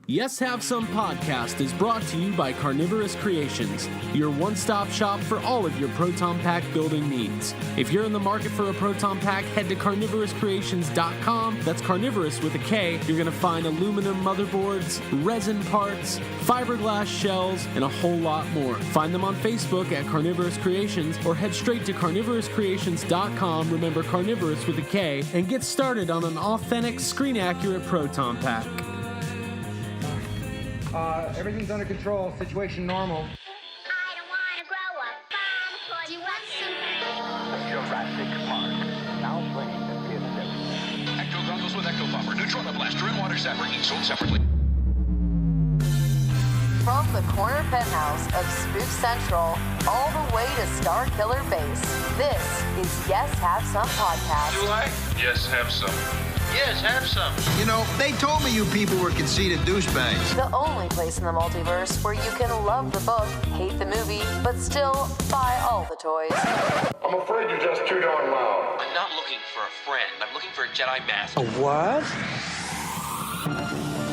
Yes Have Some Podcast is brought to you by Carnivorous Creations, your one-stop shop for all of your Proton Pack building needs. If you're in the market for a Proton Pack, head to carnivorouscreations.com. That's carnivorous with a K. You're going to find aluminum motherboards, resin parts, fiberglass shells, and a whole lot more. Find them on Facebook at Carnivorous Creations or head straight to carnivorouscreations.com. Remember, carnivorous with a K, and get started on an authentic, screen-accurate Proton Pack. Everything's under control. Situation normal. I don't want to grow up. Do you want some? Jurassic Park. Now playing at PS7. Ecto goggles with Ecto Popper, neutron blaster, and water zapper, each sold separately. From the corner penthouse of Spook Central all the way to Star Killer Base, this is Yes Have Some Podcast. Do I? Yes, have some. Yes, have some. You know, they told me you people were conceited douchebags. The only place in the multiverse where you can love the book, hate the movie, but still buy all the toys. I'm afraid you're just too darn loud. I'm not looking for a friend. I'm looking for a Jedi Master. What?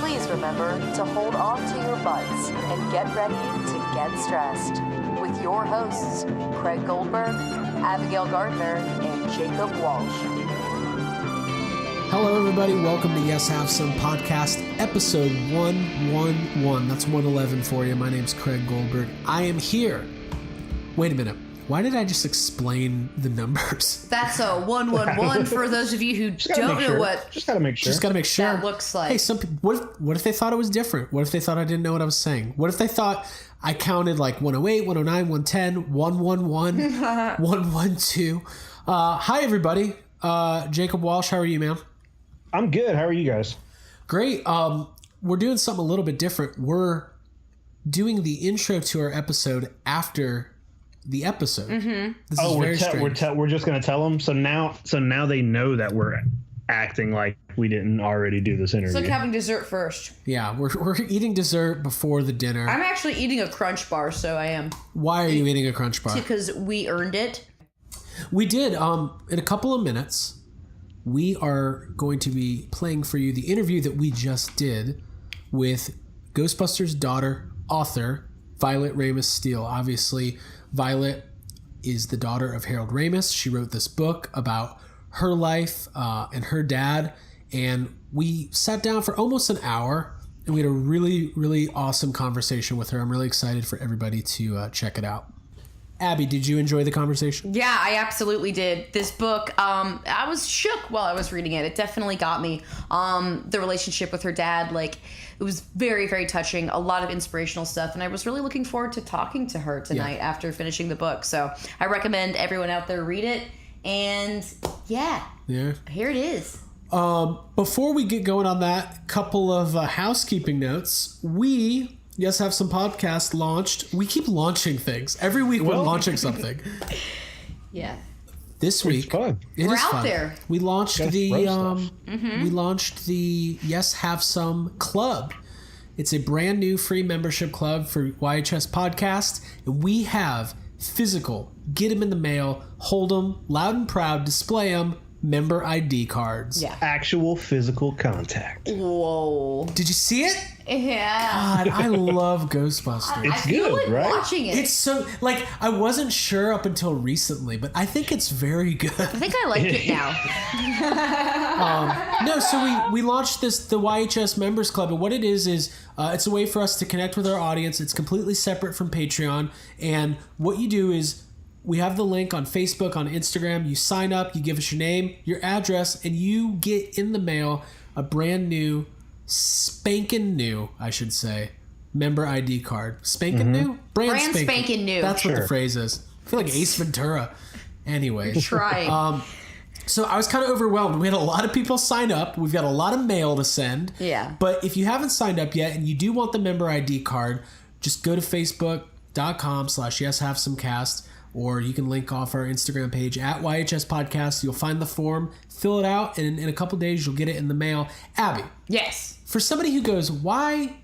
Please remember to hold on to your butts and get ready to get stressed. With your hosts, Craig Goldberg, Abigail Gardner, and Jacob Walsh. Hello, everybody. Welcome to Yes Have Some Podcast, episode 111. That's 111 for you. My name's Craig Goldberg. I am here. Wait a minute. Why did I just explain the numbers? That's a 111 for those of you who don't know what. Just gotta make sure. Just gotta make sure. That looks like. Hey, some people. What if they thought it was different? What if they thought I didn't know what I was saying? What if they thought I counted like 108, 109, 110, 111, 112? Hi, everybody. Jacob Walsh, how are you, man? I'm good. How are you guys? Great. We're doing something a little bit different. We're doing the intro to our episode after the episode. Mm-hmm. This is very strange. We're just gonna tell them. So now they know that we're acting like we didn't already do this interview. It's like having dessert first. Yeah, we're eating dessert before the dinner. I'm actually eating a Crunch Bar, so I am. Why are you eating a Crunch Bar? Because we earned it. We did. In a couple of minutes, we are going to be playing for you the interview that we just did with Ghostbusters' daughter, author, Violet Ramis Stiel. Obviously, Violet is the daughter of Harold Ramis. She wrote this book about her life and her dad. And we sat down for almost an hour and we had a really, really awesome conversation with her. I'm really excited for everybody to check it out. Abby, did you enjoy the conversation? Yeah, I absolutely did. This book, I was shook while I was reading it. It definitely got me. The relationship with her dad, like, it was very, very touching. A lot of inspirational stuff. And I was really looking forward to talking to her tonight after finishing the book. So I recommend everyone out there read it. And yeah, here it is. Before we get going on that, couple of housekeeping notes. We... Yes Have Some Podcast launched. We keep launching things. Every week we're launching something. Yeah. This week fun. We're out there. We launched we launched the Yes Have Some Club. It's a brand new free membership club for YHS Podcast, and we have physical, get them in the mail, hold them, loud and proud, display them, member ID cards. Yeah. Actual physical contact. Whoa. Did you see it? Yeah. God, I love Ghostbusters. It's I feel good, like right? watching it. It's so, like, I wasn't sure up until recently, but I think it's very good. I think I like it now. No, so we launched the YHS Members Club, and what it is it's a way for us to connect with our audience. It's completely separate from Patreon, and what you do is we have the link on Facebook, on Instagram. You sign up, you give us your name, your address, and you get in the mail a brand new, spanking new, I should say, member ID card. Spanking new? Brand spanking new. That's what the phrase is. I feel like Ace Ventura. Anyways. Try. So I was kind of overwhelmed. We had a lot of people sign up. We've got a lot of mail to send. Yeah. But if you haven't signed up yet and you do want the member ID card, just go to facebook.com/yeshavesomecast, or you can link off our Instagram page at YHS Podcast. You'll find the form, fill it out, and in a couple days you'll get it in the mail. Abby. Yes. For somebody who goes, why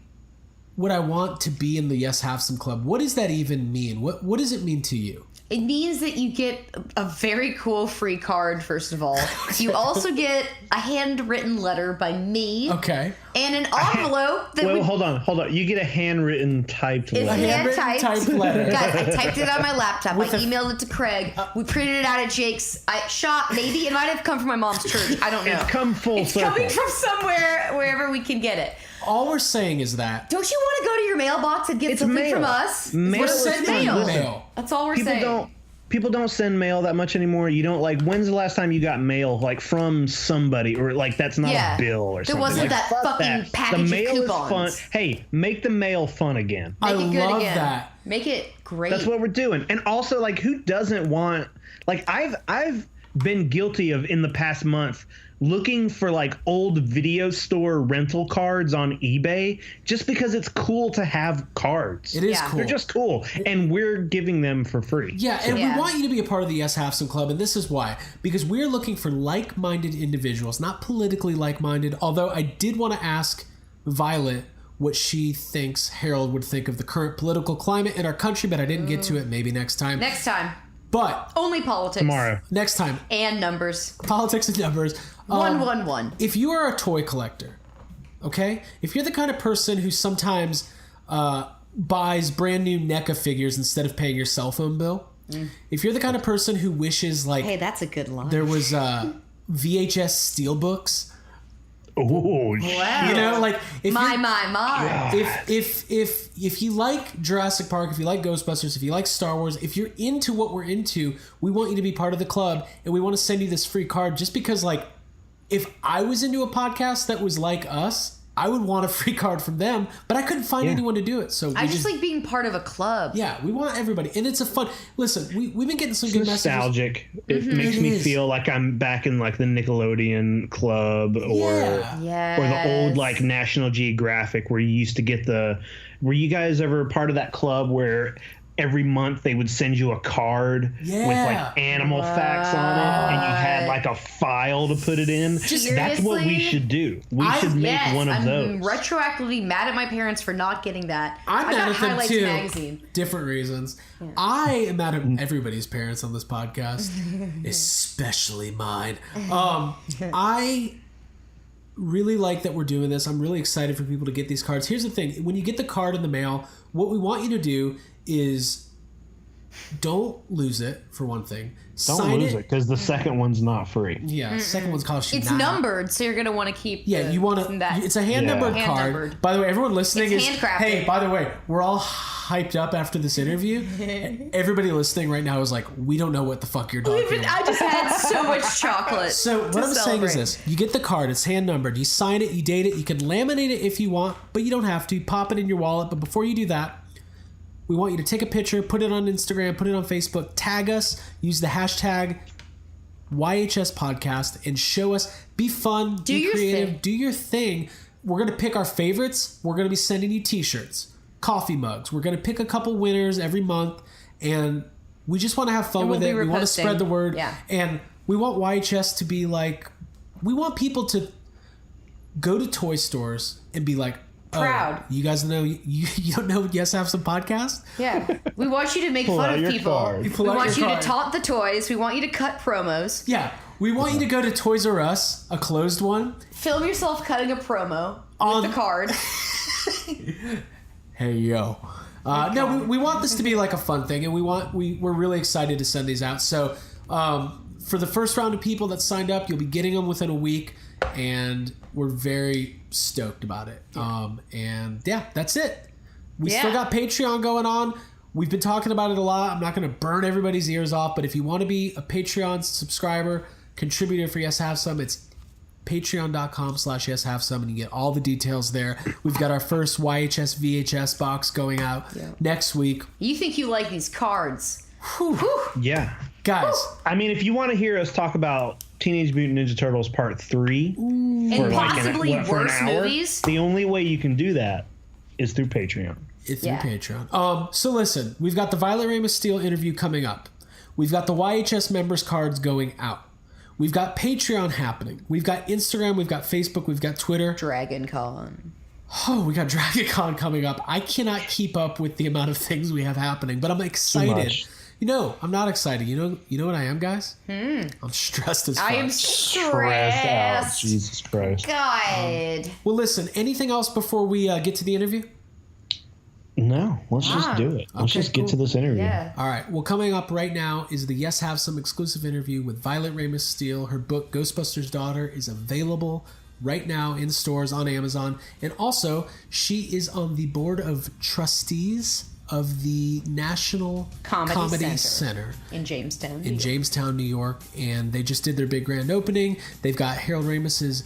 would I want to be in the Yes Have Some Club? What does that even mean? What does it mean to you? It means that you get a very cool free card, first of all. You also get a handwritten letter by me. Okay. And an envelope that hold on. You get a handwritten typed It's letter. hand-typed. typed letter. Guys, I typed it on my laptop. I emailed it to Craig. We printed it out at Jake's shop. Maybe it might have come from my mom's church. I don't know. It's come full circle. Coming from somewhere, wherever we can get it. All we're saying is that Don't you want to go to your mailbox and get something mail. from us? Mail We're is sending fun. mail. That's all we're saying. People don't send mail that much anymore. You don't when's the last time you got mail from somebody or that's not a bill or something. There wasn't that fucking package the mail of coupons. is fun. Hey, make the mail fun again. Make it good love again. that. Make it great. That's what we're doing. And also who doesn't want I've been guilty of in the past month looking for old video store rental cards on eBay just because it's cool to have cards. It is cool. They're just cool. And we're giving them for free. Yeah, and we want you to be a part of the Yes Have Some Club, and this is why. Because we're looking for like-minded individuals, not politically like-minded, although I did want to ask Violet what she thinks Harold would think of the current political climate in our country, but I didn't get to it. Maybe next time. Next time. But only politics. Tomorrow. Next time. And numbers. Politics and numbers. 111. If you are a toy collector, okay? If you're the kind of person who sometimes buys brand new NECA figures instead of paying your cell phone bill, if you're the kind of person who wishes hey, that's a good line. there was VHS steelbooks. Oh, wow. If my. If you like Jurassic Park, if you like Ghostbusters, if you like Star Wars, if you're into what we're into, we want you to be part of the club, and we want to send you this free card just because, if I was into a podcast that was like us, I would want a free card from them, but I couldn't find anyone to do it. So I just like being part of a club. Yeah, we want everybody, and it's a fun. Listen, we've been getting some good nostalgic. messages. It makes me feel like I'm back in the Nickelodeon club or the old National Geographic where you used to get Were you guys ever part of that club where every month they would send you a card with animal facts on it, and you had a file to put it in? That's what we should do. We should make one of those. I'm retroactively mad at my parents for not getting that. I'm mad got at them Highlights too. Magazine. Different reasons. Yeah. I am mad at everybody's parents on this podcast, especially mine. I really like that we're doing this. I'm really excited for people to get these cards. Here's the thing. When you get the card in the mail, what we want you to do is don't lose it, for one thing. Don't lose it because the second one's not free. Yeah, the second one's cost you It's numbered, so you're going to want to keep you want to. It's a hand-numbered card. Hand-numbered. By the way, everyone listening it's is... handcrafted. Hey, by the way, we're all hyped up after this interview. Everybody listening right now is like, we don't know what the fuck you're talking about. I just had so much chocolate. So what I'm saying is this. You get the card. It's hand-numbered. You sign it. You date it. You can laminate it if you want, but you don't have to. Pop it in your wallet. But before you do that, we want you to take a picture, put it on Instagram, put it on Facebook, tag us, use the hashtag YHS podcast, and show us. Be fun, be creative, do your thing. We're going to pick our favorites. We're going to be sending you t-shirts, coffee mugs. We're going to pick a couple winners every month, and we just want to have fun with it. We want to spread the word. Yeah. And we want YHS to be we want people to go to toy stores and be like, proud. You guys know you don't know Yes Have Some podcast? Yeah. We want you to make fun of people. We want you to taunt the toys. We want you to cut promos. Yeah. We want you to go to Toys R Us, a closed one. Film yourself cutting a promo with the card. Hey yo. No, we want this to be a fun thing, and we're really excited to send these out. So for the first round of people that signed up, you'll be getting them within a week, and we're very stoked about it. And that's it. We still got Patreon going on. We've been talking about it a lot. I'm not going to burn everybody's ears off, but if you want to be a Patreon subscriber, contributor for Yes Have Some, it's patreon.com/yeshavesome, and you get all the details there. We've got our first YHS VHS box going out next week. You think you like these cards? Whew. Yeah. Guys. I mean, if you want to hear us talk about Teenage Mutant Ninja Turtles Part 3 and possibly worse movies, the only way you can do that is through Patreon. It's through Patreon. So listen, we've got the Violet Ramis Stiel interview coming up. We've got the YHS members cards going out. We've got Patreon happening. We've got Instagram. We've got Facebook. We've got Twitter. Dragon Con. Oh, we got Dragon Con coming up. I cannot keep up with the amount of things we have happening, but I'm excited. I'm not excited. You know what I am, guys? I'm stressed as fuck. I am stressed out. Jesus Christ. God. Well, listen, anything else before we get to the interview? No, let's just do it. Let's just get to this interview. Yeah. All right. Well, coming up right now is the Yes Have Some exclusive interview with Violet Ramis Stiel. Her book, Ghostbusters' Daughter, is available right now in stores on Amazon. And also, she is on the board of trustees of the National Comedy Center in Jamestown, New York. And they just did their big grand opening. They've got Harold Ramis's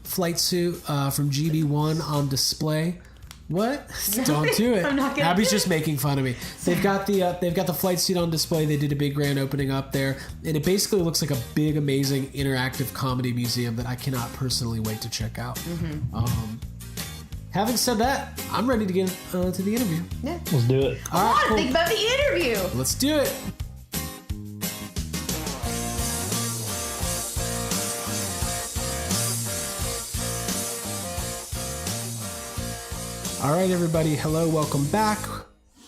flight suit from GB1 on display. What? Don't do it. I'm not gonna Abby's do just making fun of me. They've got the flight suit on display. They did a big grand opening up there, and it basically looks like a big, amazing interactive comedy museum that I cannot personally wait to check out. Having said that, I'm ready to get to the interview. Yeah, let's do it. I want to think about the interview. Let's do it. All right, everybody. Hello, welcome back.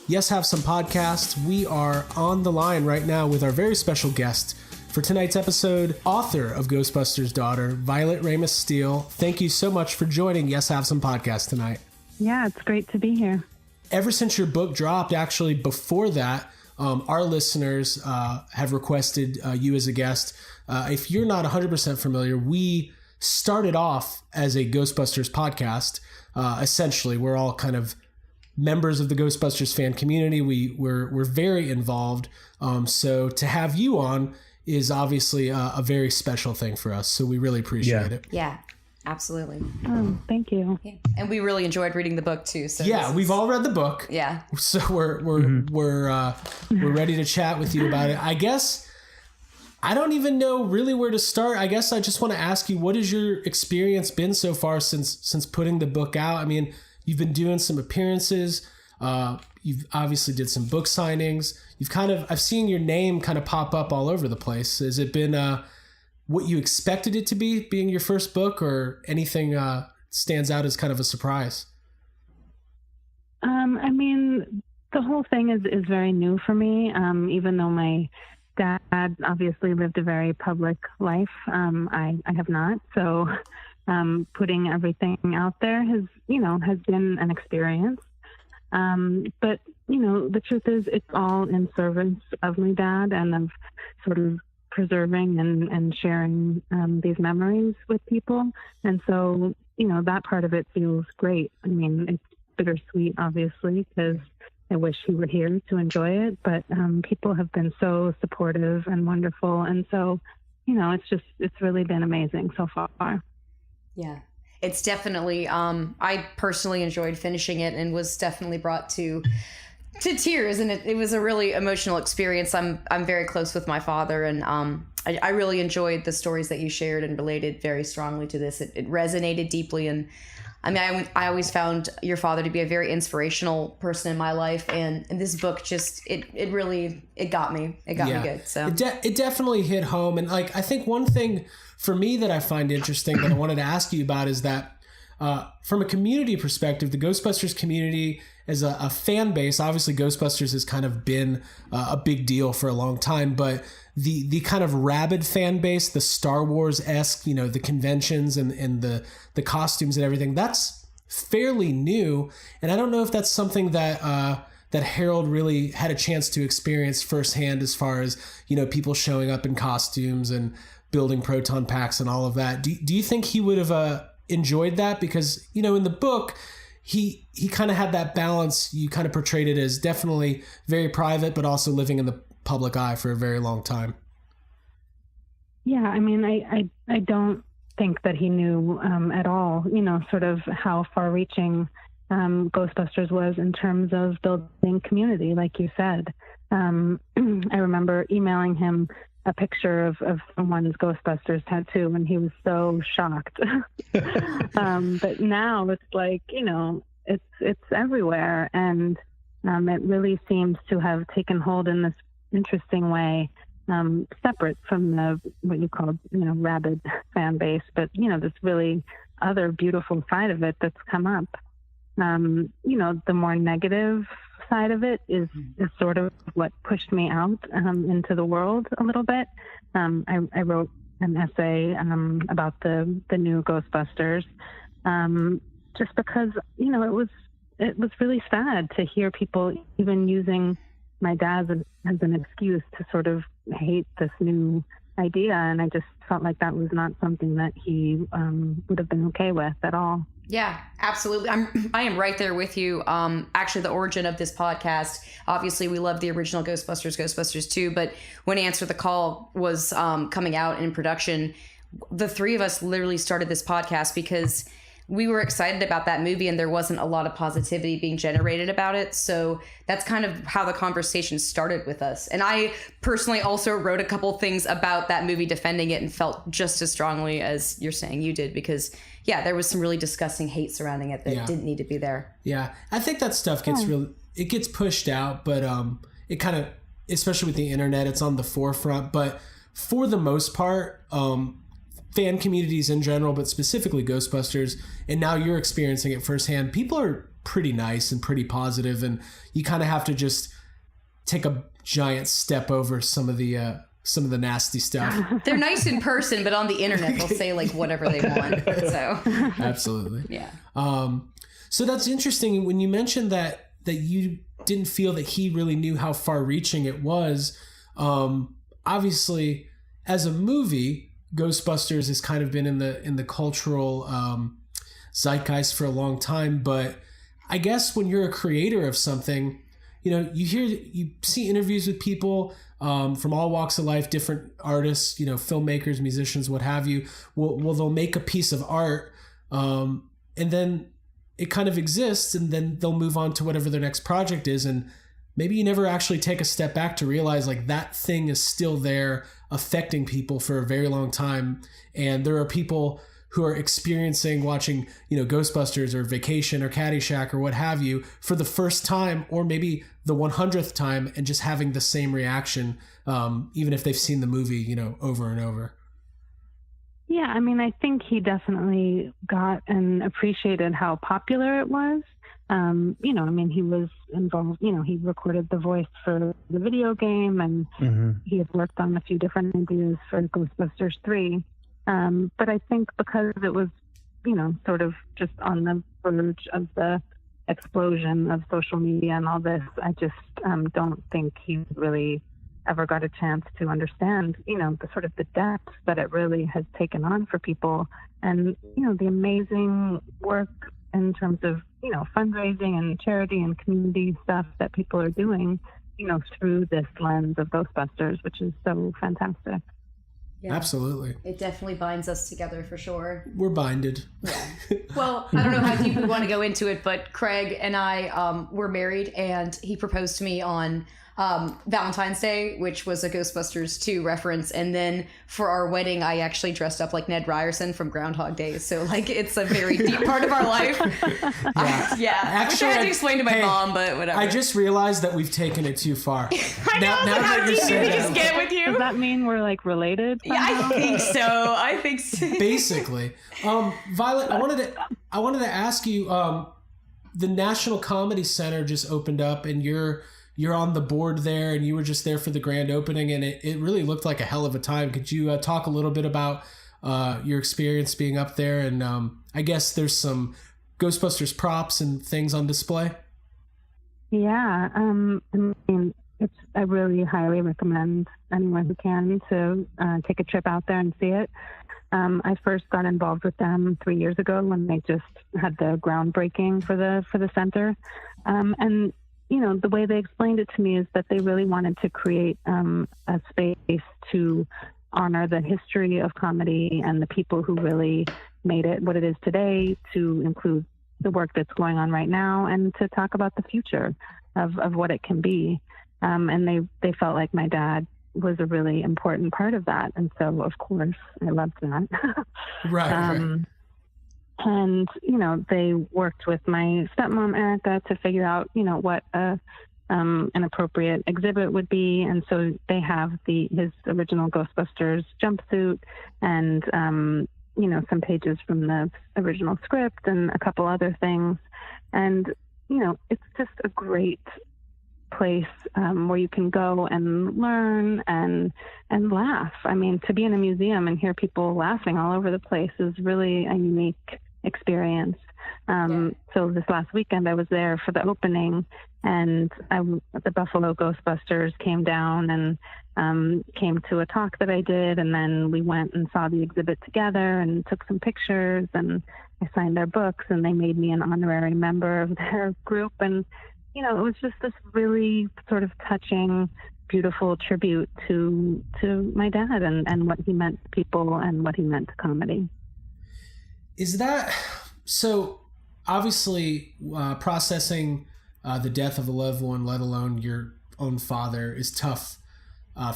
Yes, Have Some podcast. We are on the line right now with our very special guest for tonight's episode, author of Ghostbusters' Daughter, Violet Ramis Stiel. Thank you so much for joining Yes, Have Some podcast tonight. Yeah, it's great to be here. Ever since your book dropped, actually before that, our listeners have requested you as a guest. If you're not 100% familiar, we started off as a Ghostbusters podcast. Essentially, we're all kind of members of the Ghostbusters fan community. We're very involved. So to have you on is obviously a very special thing for us. So we really appreciate it. Yeah, absolutely. Oh, thank you. Yeah. And we really enjoyed reading the book too. So yeah, we've all read the book. Yeah. So we're ready to chat with you about it. I guess I don't even know really where to start. I guess I just want to ask you, what has your experience been so far since putting the book out? I mean, you've been doing some appearances. You've obviously did some book signings. I've seen your name kind of pop up all over the place. Has it been what you expected it to be, being your first book, or anything stands out as kind of a surprise? I mean, the whole thing is very new for me. Even though my dad obviously lived a very public life, I have not. So putting everything out there has been an experience. But the truth is, it's all in service of my dad and of sort of preserving and sharing these memories with people. And so, that part of it feels great. I mean, it's bittersweet, obviously, because I wish he were here to enjoy it, but people have been so supportive and wonderful. And so, it's really been amazing so far. Yeah, it's definitely, I personally enjoyed finishing it and was definitely brought to tears. And it was a really emotional experience. I'm very close with my father, and I really enjoyed the stories that you shared and related very strongly to this. It resonated deeply. And I mean, I always found your father to be a very inspirational person in my life, and this book just it really got me. It got me good. So it definitely hit home, and like I think one thing for me that I find interesting that I wanted to ask you about is that from a community perspective, the Ghostbusters community as a fan base, obviously Ghostbusters has kind of been a big deal for a long time, but the kind of rabid fan base, the Star Wars-esque, the conventions and the costumes and everything, that's fairly new. And I don't know if that's something that that Harold really had a chance to experience firsthand, as far as, people showing up in costumes and building proton packs and all of that. Do you think he would have enjoyed that? Because, in the book, he kind of had that balance. You kind of portrayed it as definitely very private, but also living in the public eye for a very long time. Yeah, I mean, I don't think that he knew at all, sort of how far-reaching Ghostbusters was in terms of building community, like you said. I remember emailing him a picture of someone's Ghostbusters tattoo, and he was so shocked. But now it's like, it's everywhere, and it really seems to have taken hold in this interesting way, separate from the what you call rabid fan base, but this really other beautiful side of it that's come up. The more negative side of it is sort of what pushed me out into the world a little bit. I wrote an essay about the new Ghostbusters, just because, you know, it was really sad to hear people even using my dad as an excuse to sort of hate this new idea, and I just felt like that was not something that he would have been okay with at all. Yeah, absolutely. I am right there with you. Actually, the origin of this podcast, obviously we love the original Ghostbusters 2, but when Answer the Call was coming out in production, the three of us literally started this podcast because we were excited about that movie and there wasn't a lot of positivity being generated about it. So that's kind of how the conversation started with us. And I personally also wrote a couple things about that movie defending it and felt just as strongly as you're saying you did, because yeah, there was some really disgusting hate surrounding it that didn't need to be there. Yeah. I think that stuff gets it gets pushed out, but it kind of, especially with the internet, it's on the forefront. But for the most part, fan communities in general, but specifically Ghostbusters, and now you're experiencing it firsthand, people are pretty nice and pretty positive, and you kind of have to just take a giant step over some of the nasty stuff. They're nice in person, but on the internet they'll say like whatever they want. So absolutely. Yeah. So that's interesting when you mentioned that you didn't feel that he really knew how far reaching it was. Obviously, as a movie, Ghostbusters has kind of been in the cultural zeitgeist for a long time, but I guess when you're a creator of something, you know, you see interviews with people from all walks of life, different artists, you know, filmmakers, musicians, what have you. Well, they'll make a piece of art, and then it kind of exists, and then they'll move on to whatever their next project is, and maybe you never actually take a step back to realize like that thing is still there affecting people for a very long time. And there are people who are experiencing watching, you know, Ghostbusters or Vacation or Caddyshack or what have you for the first time, or maybe the 100th time, and just having the same reaction, even if they've seen the movie, you know, over and over. Yeah, I mean, I think he definitely got and appreciated how popular it was. You know, I mean, he was involved, you know, he recorded the voice for the video game, and he had worked on a few different ideas for Ghostbusters 3. But I think because it was, you know, sort of just on the verge of the explosion of social media and all this, I just don't think he really ever got a chance to understand, you know, the sort of the depth that it really has taken on for people, and, you know, the amazing work in terms of, you know, fundraising and charity and community stuff that people are doing, you know, through this lens of Ghostbusters, which is so fantastic. Yeah. Absolutely. It definitely binds us together for sure. We're binded. Yeah. Well, I don't know how deep we want to go into it, but Craig and I were married, and he proposed to me on Valentine's Day, which was a Ghostbusters 2 reference. And then for our wedding, I actually dressed up like Ned Ryerson from Groundhog Day. So like, it's a very deep part of our life. Yeah. Actually, which I had to explain to my mom, but whatever. I just realized that we've taken it too far. I know. Now how deep did we just get with you? Does that mean we're like related? Yeah, I think so. Basically. Violet, I wanted to ask you, the National Comedy Center just opened up, and you're on the board there, and you were just there for the grand opening, and it really looked like a hell of a time. Could you talk a little bit about your experience being up there? And I guess there's some Ghostbusters props and things on display. Yeah, I mean, I really highly recommend anyone who can to take a trip out there and see it. I first got involved with them 3 years ago when they just had the groundbreaking for the center, and you know, the way they explained it to me is that they really wanted to create a space to honor the history of comedy and the people who really made it what it is today, to include the work that's going on right now, and to talk about the future of what it can be. And they felt like my dad was a really important part of that. And so, of course, I loved that. Right. And, you know, they worked with my stepmom, Erica, to figure out, you know, what an appropriate exhibit would be. And so they have his original Ghostbusters jumpsuit and, you know, some pages from the original script and a couple other things. And, you know, it's just a great place where you can go and learn and laugh. I mean, to be in a museum and hear people laughing all over the place is really a unique experience. So this last weekend I was there for the opening, and the Buffalo Ghostbusters came down and came to a talk that I did, and then we went and saw the exhibit together and took some pictures, and I signed their books, and they made me an honorary member of their group. And it was just this really sort of touching, beautiful tribute to my dad and what he meant to people and what he meant to comedy. Is that so? Obviously, processing the death of a loved one, let alone your own father, is tough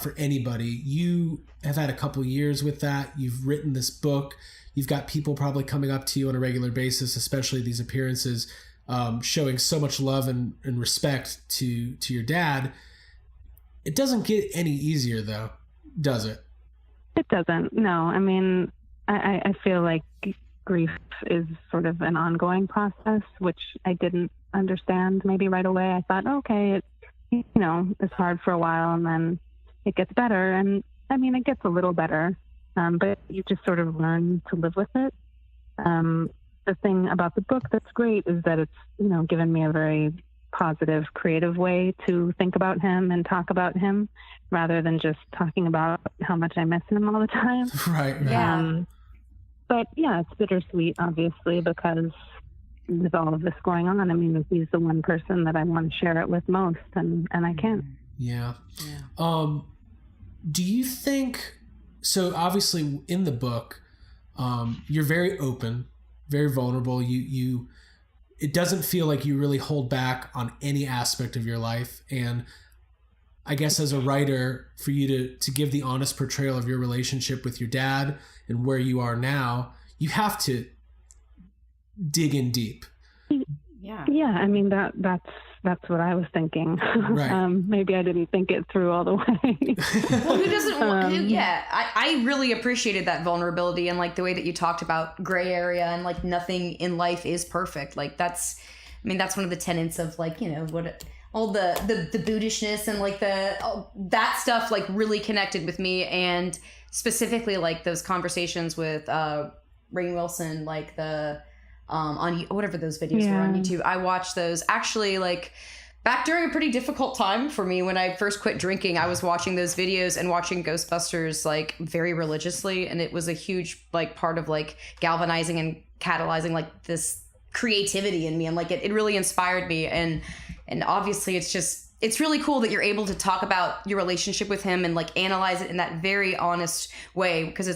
for anybody. You have had a couple years with that. You've written this book. You've got people probably coming up to you on a regular basis, especially these appearances, showing so much love and respect to your dad. It doesn't get any easier, though, does it? It doesn't. No. I mean, I feel like grief is sort of an ongoing process, which I didn't understand maybe right away. I thought, okay, it's hard for a while and then it gets better. And I mean, it gets a little better, but you just sort of learn to live with it. The thing about the book that's great is that it's, given me a very positive, creative way to think about him and talk about him rather than just talking about how much I miss him all the time. Right. Yeah. But yeah, it's bittersweet, obviously, because with all of this going on, I mean, he's the one person that I want to share it with most, and I can't. Yeah. Do you think, so obviously in the book, you're very open, very vulnerable. It doesn't feel like you really hold back on any aspect of your life. And I guess as a writer, for you to give the honest portrayal of your relationship with your dad and where you are now, you have to dig in deep. Yeah. Yeah. I mean, that's what I was thinking. Right. Maybe I didn't think it through all the way. Well, who doesn't? Yeah. I really appreciated that vulnerability and like the way that you talked about gray area and like nothing in life is perfect. Like that's one of the tenets of like, what all the Buddhishness and like that stuff like really connected with me, and specifically like those conversations with Rainn Wilson, like the on whatever those videos were on YouTube. I watched those actually like back during a pretty difficult time for me when I first quit drinking. I was watching those videos and watching Ghostbusters like very religiously, and it was a huge like part of like galvanizing and catalyzing like this creativity in me, and like it really inspired me. And obviously it's really cool that you're able to talk about your relationship with him and like analyze it in that very honest way, because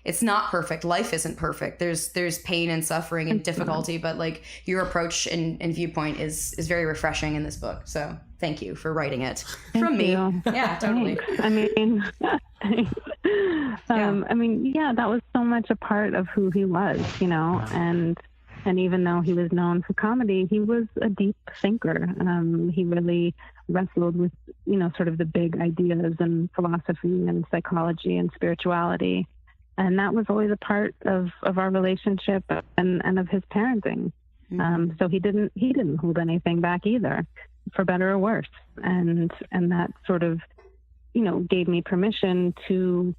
it's not perfect. Life isn't perfect. There's pain and suffering and difficulty, but like your approach and viewpoint is very refreshing in this book. So thank you for writing it from me. Yeah, totally. I mean, that was so much a part of who he was, and even though he was known for comedy, he was a deep thinker. He really wrestled with, sort of the big ideas and philosophy and psychology and spirituality. And that was always a part of our relationship and of his parenting. So he didn't hold anything back either, for better or worse. And that sort of, gave me permission to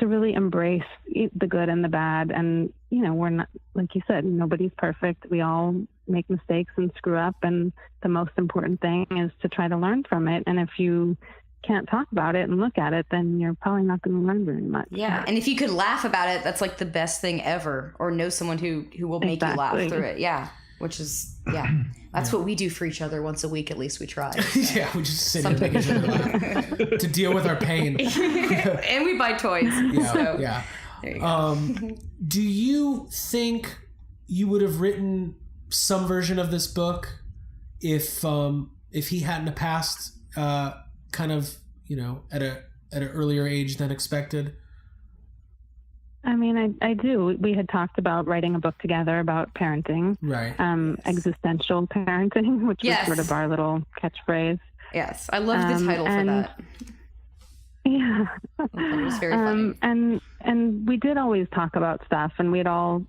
really embrace the good and the bad. And, we're not, like you said, nobody's perfect. We all make mistakes and screw up. And the most important thing is to try to learn from it. And if you can't talk about it and look at it, then you're probably not going to learn very much. Yeah. And if you could laugh about it, that's like the best thing ever, or know someone who will make you laugh through it. Yeah. Which is, that's what we do for each other once a week. At least we try. Yeah. We just sit and make each other laugh to deal with our pain. And we buy toys. Yeah. So, yeah. There you go. Do you think you would have written some version of this book if he hadn't passed, kind of, at an earlier age than expected? I mean, I do. We had talked about writing a book together about parenting, right? Existential parenting, which was sort of our little catchphrase. Yes, I love the title for that. Yeah, it was very funny. And we did always talk about stuff, and we'd all,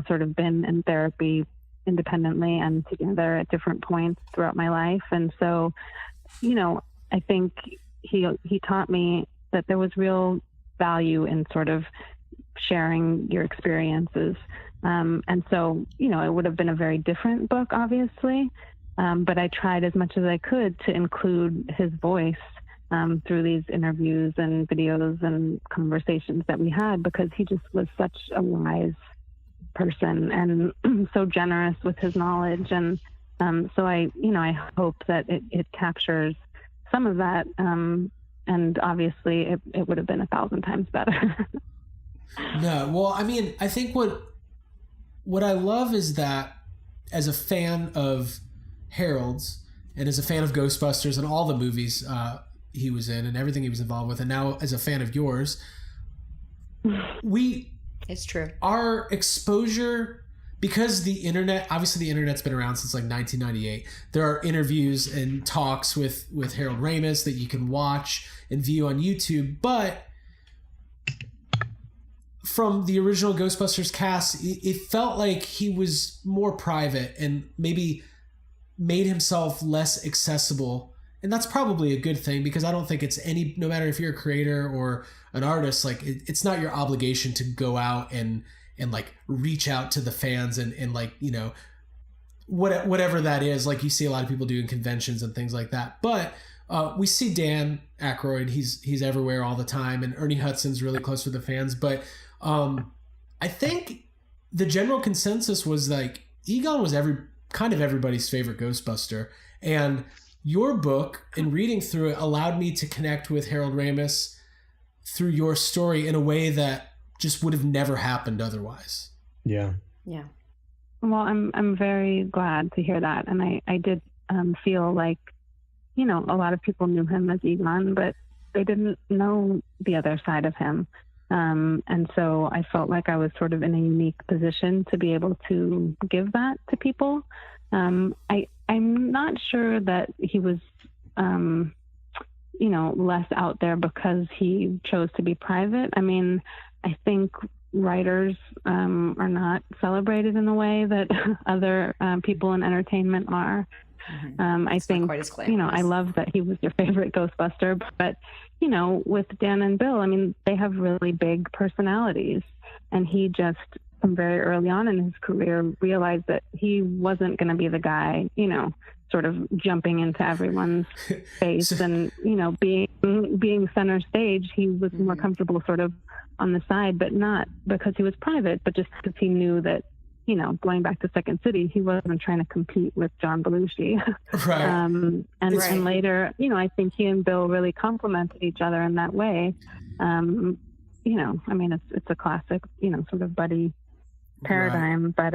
sort of been in therapy independently and together at different points throughout my life. And so, I think he taught me that there was real value in sort of sharing your experiences. And so, it would have been a very different book, obviously. But I tried as much as I could to include his voice through these interviews and videos and conversations that we had, because he just was such a wise person and so generous with his knowledge. And so I hope that it captures some of that. And obviously it would have been 1,000 times better. No, well, I mean, I think what I love is that as a fan of Harold's and as a fan of Ghostbusters and all the movies he was in and everything he was involved with, and now as a fan of yours, it's true. Our exposure, because the internet, obviously the internet's been around since like 1998. There are interviews and talks with Harold Ramis that you can watch and view on YouTube, but from the original Ghostbusters cast, it felt like he was more private and maybe made himself less accessible. And that's probably a good thing, because I don't think it's no matter if you're a creator or an artist, like it's not your obligation to go out and like reach out to the fans and like, whatever that is, like you see a lot of people doing conventions and things like that. But we see Dan Aykroyd, he's everywhere all the time, and Ernie Hudson's really close with the fans. But I think the general consensus was like Egon was kind of everybody's favorite Ghostbuster. And your book and reading through it allowed me to connect with Harold Ramis through your story in a way that just would have never happened otherwise. Yeah. Yeah. Well, I'm very glad to hear that. And I did feel like, a lot of people knew him as Egon, but they didn't know the other side of him. And so I felt like I was sort of in a unique position to be able to give that to people. I'm not sure that he was, less out there because he chose to be private. I mean, I think writers are not celebrated in the way that other people in entertainment are. Mm-hmm. I think, I love that he was your favorite Ghostbuster, but, with Dan and Bill, I mean, they have really big personalities, and he just, from very early on in his career, realized that he wasn't going to be the guy, sort of jumping into everyone's face and, being center stage. He was more comfortable sort of on the side, but not because he was private, but just because he knew that, going back to Second City, he wasn't trying to compete with John Belushi. Right. And later, I think he and Bill really complemented each other in that way. I mean, it's a classic, sort of buddy paradigm, but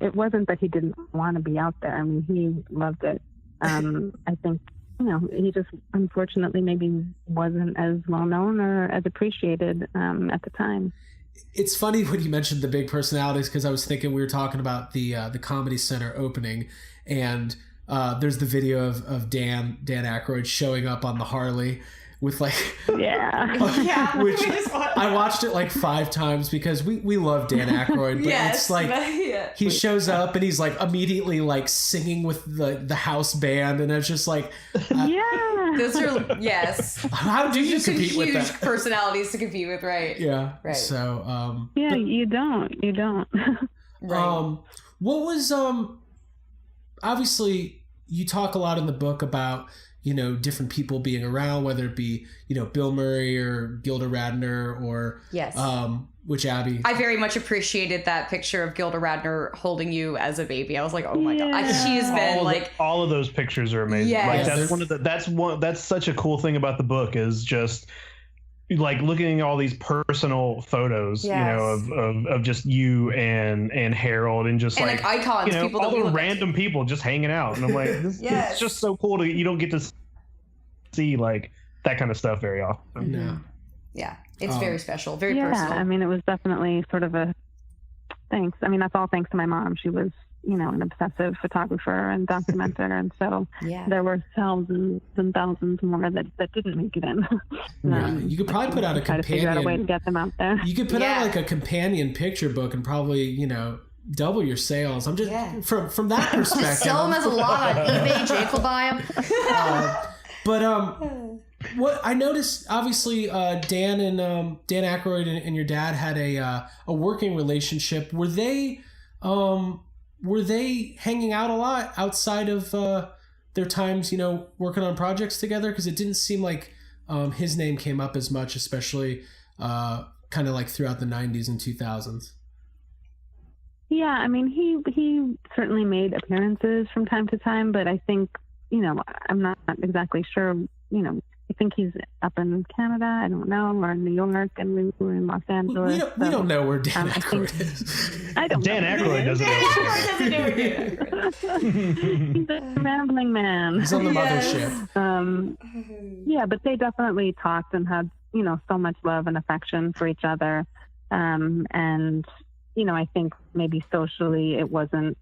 it wasn't that he didn't want to be out there. I mean, he loved it. I think, he just unfortunately maybe wasn't as well known or as appreciated at the time. It's funny when you mentioned the big personalities, because I was thinking we were talking about the Comedy Center opening, and there's the video of Dan Aykroyd showing up on the Harley with like which I watched it like 5 times because we love Dan Aykroyd, but it's like he shows up and he's like immediately like singing with the house band, and it's just like those are how do you compete with that? Huge personalities to compete with, right? So you don't right. What was obviously you talk a lot in the book about different people being around, whether it be, Bill Murray or Gilda Radner or, which Abby. I very much appreciated that picture of Gilda Radner holding you as a baby. I was like, oh my God. She has been all of those pictures are amazing. Yes. Like that's such a cool thing about the book is just like looking at all these personal photos, of just you and Harold and just like icons, people all that the random people just hanging out. And I'm like, it's just so cool you don't get to see like that kind of stuff very often. Mm-hmm. Yeah. It's very special, very personal. I mean, it was definitely sort of a thanks. I mean, that's all thanks to my mom. She was, an obsessive photographer and documenter. And so there were thousands and thousands more that didn't make it in. You could probably put out a companion. Try to figure out a way to get them out there. You could put out like a companion picture book and probably, double your sales. I'm just from that perspective. Sell them as a lot on eBay. Jake will buy them. But what I noticed, obviously, Dan Aykroyd and your dad had a working relationship. Were they hanging out a lot outside of their times, working on projects together? Because it didn't seem like his name came up as much, especially kind of like throughout the 90s and 2000s. Yeah, I mean, he certainly made appearances from time to time, but I think, I'm not exactly sure, I think he's up in Canada, I don't know, or in New York, and we were in Los Angeles. We don't know where Dan Aykroyd is. I don't Dan Aykroyd doesn't know. He's a rambling man. He's on the mothership. Yeah, but they definitely talked and had, so much love and affection for each other. And, I think maybe socially it wasn't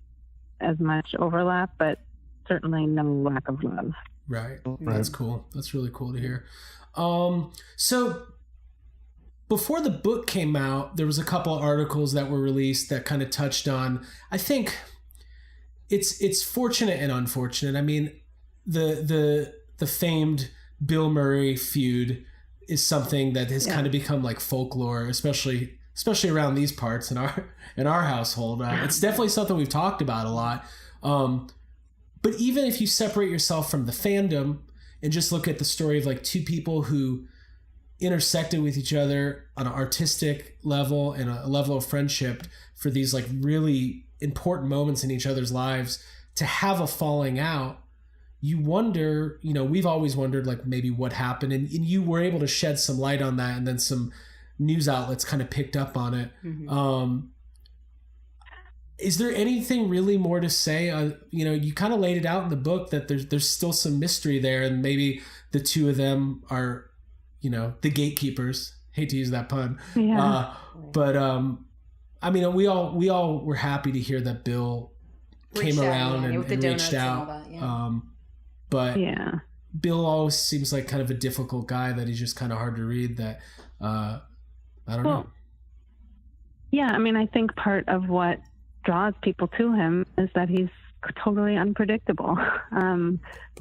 as much overlap, but certainly no lack of love. Right. That's cool. That's really cool to hear. So before the book came out, there was a couple of articles that were released that kind of touched on, I think it's fortunate and unfortunate. I mean, the famed Bill Murray feud is something that has kind of become like folklore, especially around these parts in our household. It's definitely something we've talked about a lot. But even if you separate yourself from the fandom and just look at the story of like two people who intersected with each other on an artistic level and a level of friendship for these like really important moments in each other's lives, to have a falling out, you wonder, we've always wondered like maybe what happened, and you were able to shed some light on that, and then some news outlets kind of picked up on it. Mm-hmm. Is there anything really more to say? You kind of laid it out in the book that there's still some mystery there, and maybe the two of them are, the gatekeepers. Hate to use that pun. Yeah. But I mean, we all were happy to hear that Bill came around and reached out. And all that, but yeah, Bill always seems like kind of a difficult guy, that he's just kind of hard to read. That I don't know. Yeah, I mean, I think part of what draws people to him is that he's totally unpredictable.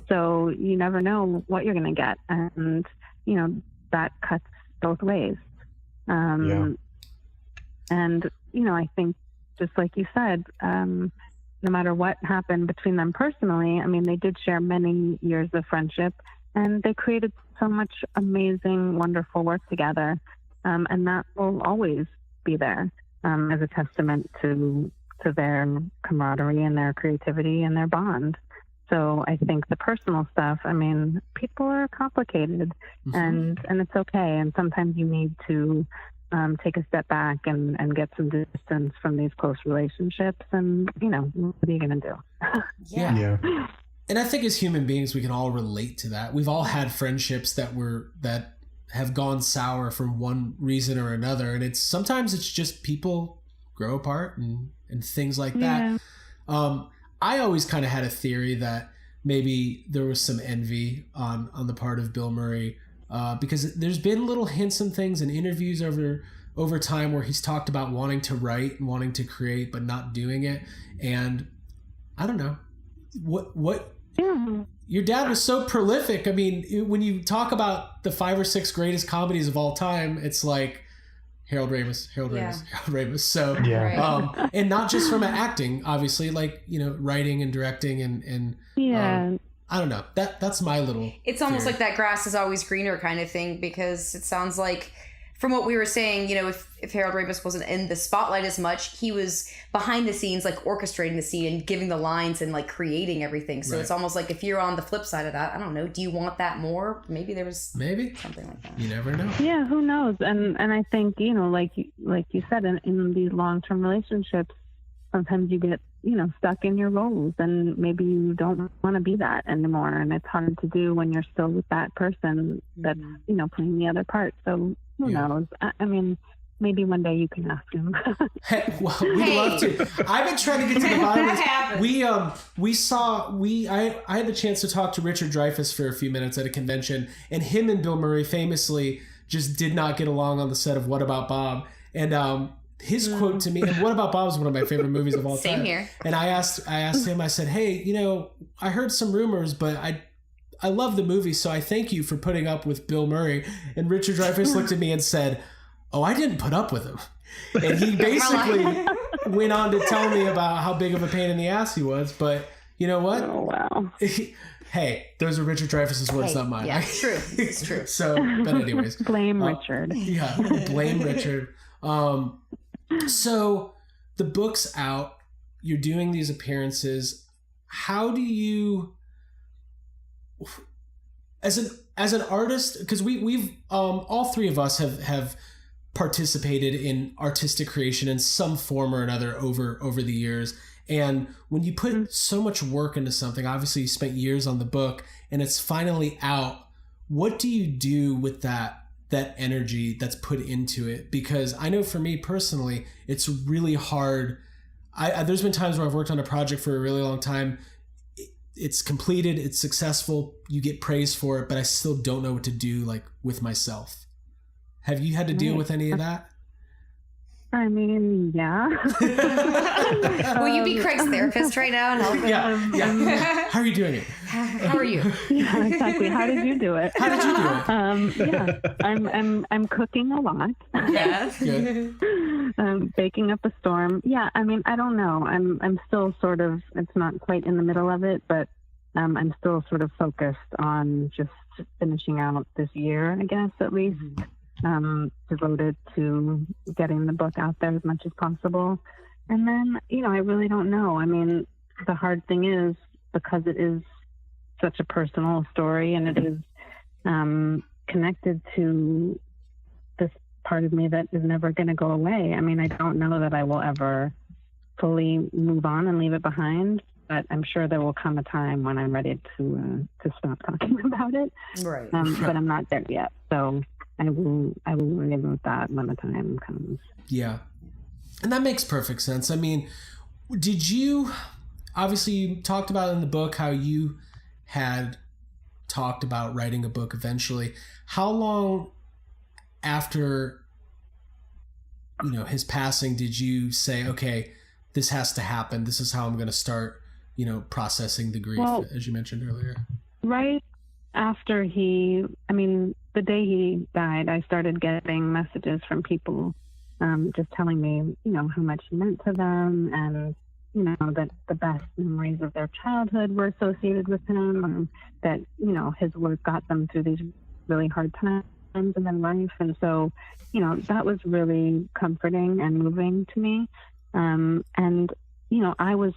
So you never know what you're going to get. And, that cuts both ways. And, I think just like you said, no matter what happened between them personally, I mean, they did share many years of friendship, and they created so much amazing, wonderful work together. And that will always be there as a testament to their camaraderie and their creativity and their bond. So I think the personal stuff, I mean, people are complicated, and it's okay. And sometimes you need to take a step back and get some distance from these close relationships. And, what are you going to do? Yeah. And I think as human beings, we can all relate to that. We've all had friendships that have gone sour for one reason or another. And sometimes it's just people grow apart and things like that. I always kind of had a theory that maybe there was some envy on the part of Bill Murray, because there's been little hints and things in interviews over time where he's talked about wanting to write and wanting to create but not doing it. And I don't know what your dad was so prolific. I mean, when you talk about the 5 or 6 greatest comedies of all time, it's like Harold Ramis. So, and not just from acting, obviously, like, writing and directing and I don't know. That's my little. It's almost theory. Like that grass is always greener kind of thing, because it sounds like, from what we were saying, if Harold Ramis wasn't in the spotlight as much, he was behind the scenes, like orchestrating the scene and giving the lines and like creating everything. So It's almost like if you're on the flip side of that, I don't know, do you want that more? Maybe there was something like that. You never know. Yeah, who knows? And I think, like you said, in these long-term relationships, sometimes you get, stuck in your roles, and maybe you don't want to be that anymore. And it's hard to do when you're still with that person that's, playing the other part. So who knows? I mean, maybe one day you can ask him. We'd love to. I've been trying to get to the bottom of this. I had the chance to talk to Richard Dreyfuss for a few minutes at a convention, and him and Bill Murray famously just did not get along on the set of What About Bob? And his quote to me, and What About Bob is one of my favorite movies of all time. Same here. And I asked him, I said, hey, I heard some rumors, but I love the movie, so I thank you for putting up with Bill Murray. And Richard Dreyfuss looked at me and said, oh, I didn't put up with him. And he basically went on to tell me about how big of a pain in the ass he was. But you know what? Oh, wow. Hey, those are Richard Dreyfuss's words, not mine. Yeah, true. It's true. So, but anyways. Blame Richard. Yeah, blame Richard. So the book's out. You're doing these appearances. How do you, as an artist, because we've all three of us have participated in artistic creation in some form or another over the years. And when you put so much work into something, obviously you spent years on the book and it's finally out, what do you do with that energy that's put into it? Because I know for me personally, it's really hard. There's been times where I've worked on a project for a really long time. It's completed, it's successful, you get praise for it, but I still don't know what to do with myself. Have you had to deal with any of that? I mean, yeah. Will you be Craig's therapist right now and help him? Yeah. How are you doing it? How are you? Yeah, exactly. How did you do it? How did you do it? Yeah, I'm cooking a lot. Yeah. Good. Baking up a storm. Yeah, I mean, I don't know. I'm still sort of. It's not quite in the middle of it, but I'm still sort of focused on just finishing out this year, I guess, at least. Devoted to getting the book out there as much as possible. And then, I really don't know. I mean, the hard thing is, because it is such a personal story and it is connected to this part of me that is never going to go away. I mean, I don't know that I will ever fully move on and leave it behind, but I'm sure there will come a time when I'm ready to stop talking about it. Right. But I'm not there yet. So I will worry about that when the time comes. Yeah. And that makes perfect sense. I mean, obviously you talked about in the book how you had talked about writing a book eventually. How long after, his passing did you say, okay, this has to happen. This is how I'm going to start, processing the grief, as you mentioned earlier? Right after the day he died, I started getting messages from people just telling me, how much he meant to them, and, that the best memories of their childhood were associated with him, and that, his work got them through these really hard times in their life. And so, that was really comforting and moving to me. And, I was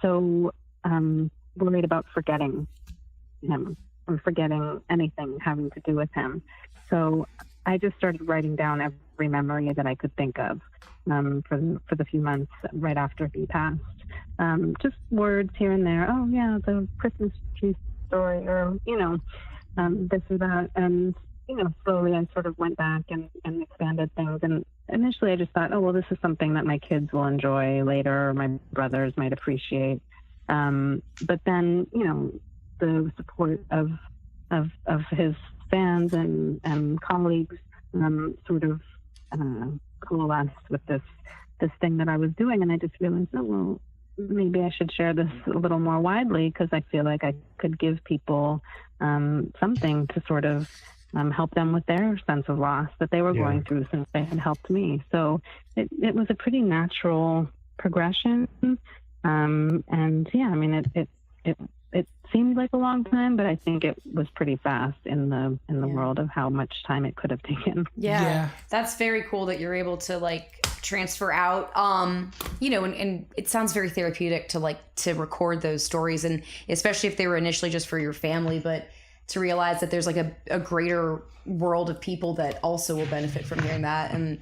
so worried about forgetting him, or forgetting anything having to do with him. So I just started writing down every memory that I could think of for the few months right after he passed. Just words here and there. Oh yeah, the Christmas tree story, or this or that. And slowly I sort of went back and expanded things. And initially I just thought, oh well, this is something that my kids will enjoy later, or my brothers might appreciate. But then the support of his fans and colleagues sort of coalesced with this thing that I was doing, and I just realized, oh well, maybe I should share this a little more widely, because I feel like I could give people something to sort of help them with their sense of loss that they were going through, since they had helped me. So it was a pretty natural progression, and yeah, I mean it seemed like a long time, but I think it was pretty fast in the world of how much time it could have taken. Yeah. That's very cool that you're able to transfer out, and it sounds very therapeutic to record those stories, and especially if they were initially just for your family, but to realize that there's a greater world of people that also will benefit from hearing that. And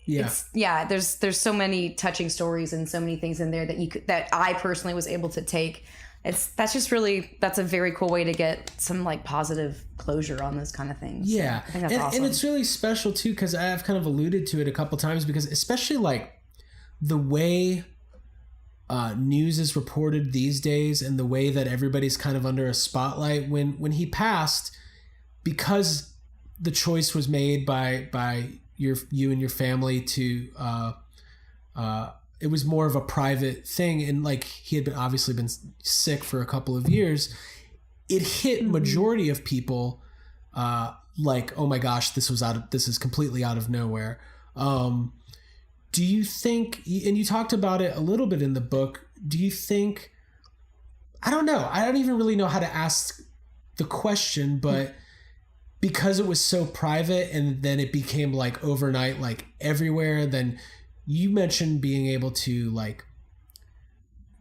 there's so many touching stories and so many things in there that I personally was able to take. That's a very cool way to get some positive closure on those kind of things. Yeah. I think that's awesome. And it's really special too, because I've kind of alluded to it a couple times, because especially the way news is reported these days, and the way that everybody's kind of under a spotlight, when he passed, because the choice was made by you and your family to it was more of a private thing, and like he had obviously been sick for a couple of years. It hit majority of people like, oh my gosh, this is completely out of nowhere. Do you think, and you talked about it a little bit in the book, do you think, I don't know, I don't even really know how to ask the question, but because it was so private and then it became like overnight, like everywhere, then you mentioned being able to like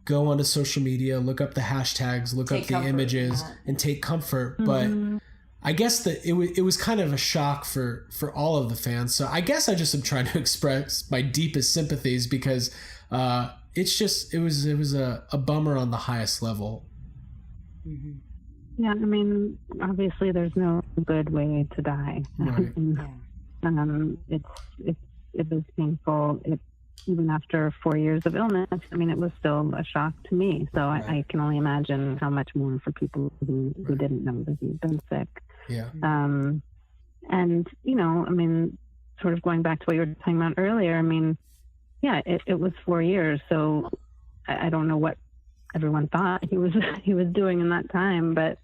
go onto social media, look up the hashtags, look up the images and take comfort. But I guess that it was kind of a shock for all of the fans. So I guess I just am trying to express my deepest sympathies, because it was a bummer on the highest level. Yeah, I mean, obviously there's no good way to die. Right. It was painful. Even after 4 years of illness, I mean, it was still a shock to me. So I can only imagine how much more for people who didn't know that he'd been sick. Yeah. And, you know, I mean, sort of going back to what you were talking about earlier, I mean, yeah, it was 4 years. So I don't know what everyone thought he was doing in that time, but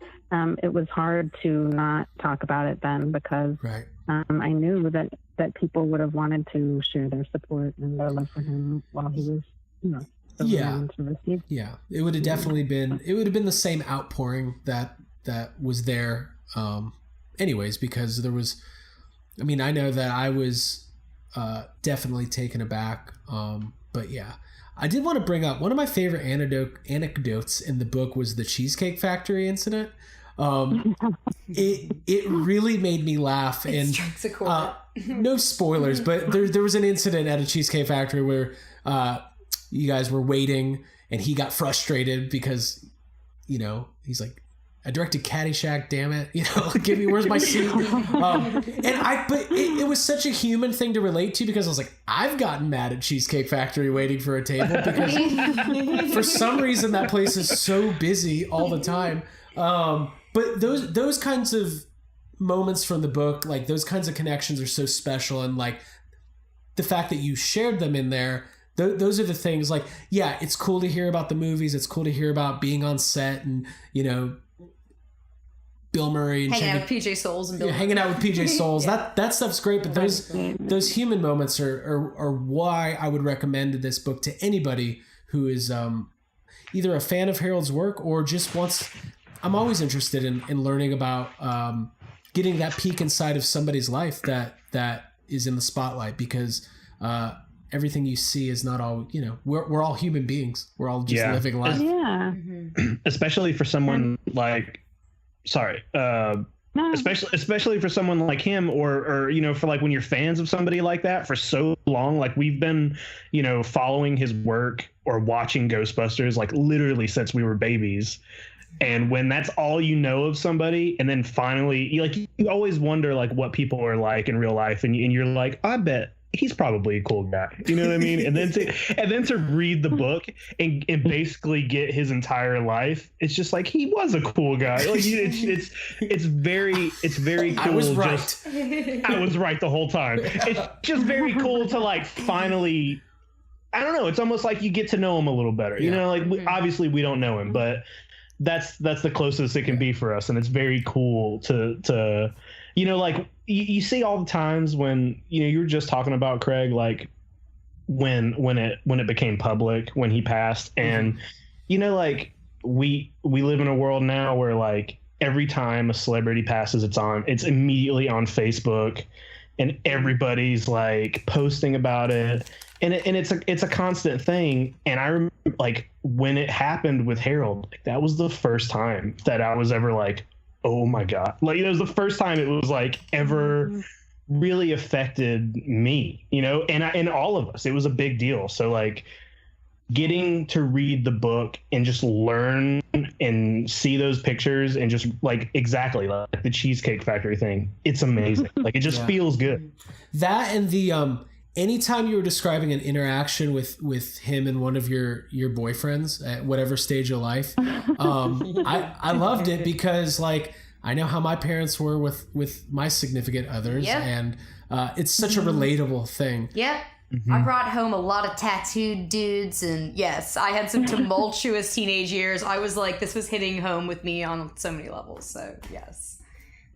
it was hard to not talk about it then, because I knew that people would have wanted to share their support and their love for him while he was, you know, to receive. Yeah, it would have definitely been. It would have been the same outpouring that was there. Anyways, because there was. I mean, I know that I was definitely taken aback. But yeah, I did want to bring up one of my favorite anecdotes in the book was the Cheesecake Factory incident. It really made me laugh, and no spoilers, but there was an incident at a Cheesecake Factory where you guys were waiting and he got frustrated because, you know, he's like, I directed Caddyshack, damn it, you know, give me, where's my seat? But it was such a human thing to relate to, because I was like, I've gotten mad at Cheesecake Factory waiting for a table, because for some reason that place is so busy all the time. But those kinds of moments from the book, like those kinds of connections are so special. And like the fact that you shared them in there, those are the things like, yeah, it's cool to hear about the movies. It's cool to hear about being on set and, you know, Bill Murray and hanging out with PJ Souls and Bill Murray. Hanging out with PJ Souls. That stuff's great. But those human moments are why I would recommend this book to anybody who is either a fan of Harold's work or just wants. I'm always interested in learning about getting that peek inside of somebody's life that is in the spotlight, because everything you see is not all, you know, we're all human beings. We're all just living life. Yeah. Especially for someone like, especially for someone like him, or you know, for like when you're fans of somebody like that for so long, like we've been, you know, following his work or watching Ghostbusters like literally since we were babies. And when that's all you know of somebody, and then finally you always wonder like what people are like in real life, and you're like, I bet he's probably a cool guy, you know what I mean? And then to read the book and basically get his entire life, it's just like he was a cool guy. Like it's very cool. I was right. I was right the whole time. It's just very cool to like finally, I don't know, it's almost like you get to know him a little better. You know, like obviously we don't know him, but that's the closest it can be for us, and it's very cool to you know, like you see all the times when, you know, you were just talking about Craig, like when it became public, when he passed, and you know, like we live in a world now where like every time a celebrity passes, it's immediately on Facebook, and everybody's like posting about it, and it's a constant thing. And I remember like when it happened with Harold, like, that was the first time that I was ever like, oh my God, like it was the first time it was like ever really affected me, you know, and all of us. It was a big deal. So like getting to read the book and just learn and see those pictures and just like exactly like the Cheesecake Factory thing, it's amazing. Like it just feels good. That and the anytime you were describing an interaction with him and one of your boyfriends at whatever stage of life, I loved it, because like I know how my parents were with my significant others, Yep. and it's such a relatable thing. Yep. I brought home a lot of tattooed dudes, and yes, I had some tumultuous teenage years. I was like, this was hitting home with me on so many levels. So yes,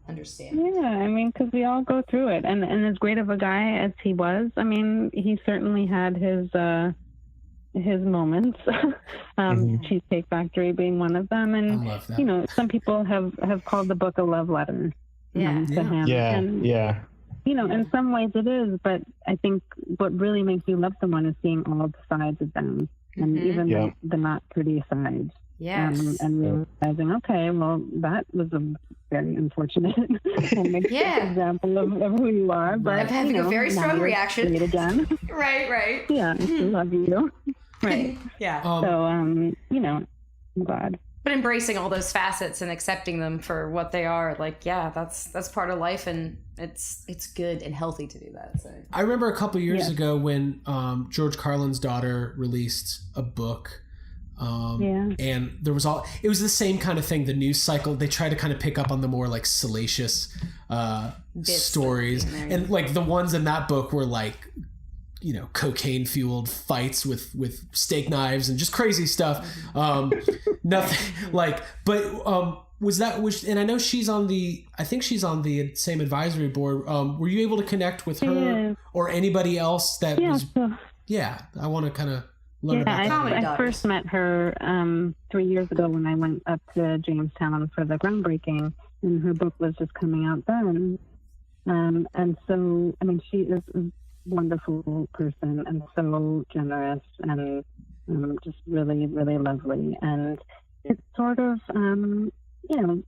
understand. Yeah, I mean, because we all go through it, and as great of a guy as he was, I mean, he certainly had his moments. Cheesecake Factory being one of them, and I love that. you know, some people have called the book a love letter. To him. And, you know, in some ways it is, but I think what really makes you love someone is seeing all the sides of them, and even the not pretty sides. Yes. And realizing, okay, well, that was a very unfortunate example of who you are. But I'm having a very strong reaction. Again. Right. Yeah, I love you. Right. Yeah. So, you know, I'm glad. But embracing all those facets and accepting them for what they are, like, yeah, that's part of life, and it's good and healthy to do that. So I remember a couple years ago when George Carlin's daughter released a book. And there was it was the same kind of thing. The news cycle, they try to kind of pick up on the more like salacious stories, and like the ones in that book were like, you know, cocaine fueled fights with steak knives and just crazy stuff. Nothing like, but and I know I think she's on the same advisory board. Were you able to connect with her or anybody else that was? Yeah, I want to kind of learn about that. I first met her 3 years ago when I went up to Jamestown for the groundbreaking, and her book was just coming out then. And so, I mean, she is a wonderful person and so generous and just really, really lovely. And it sort of, you know,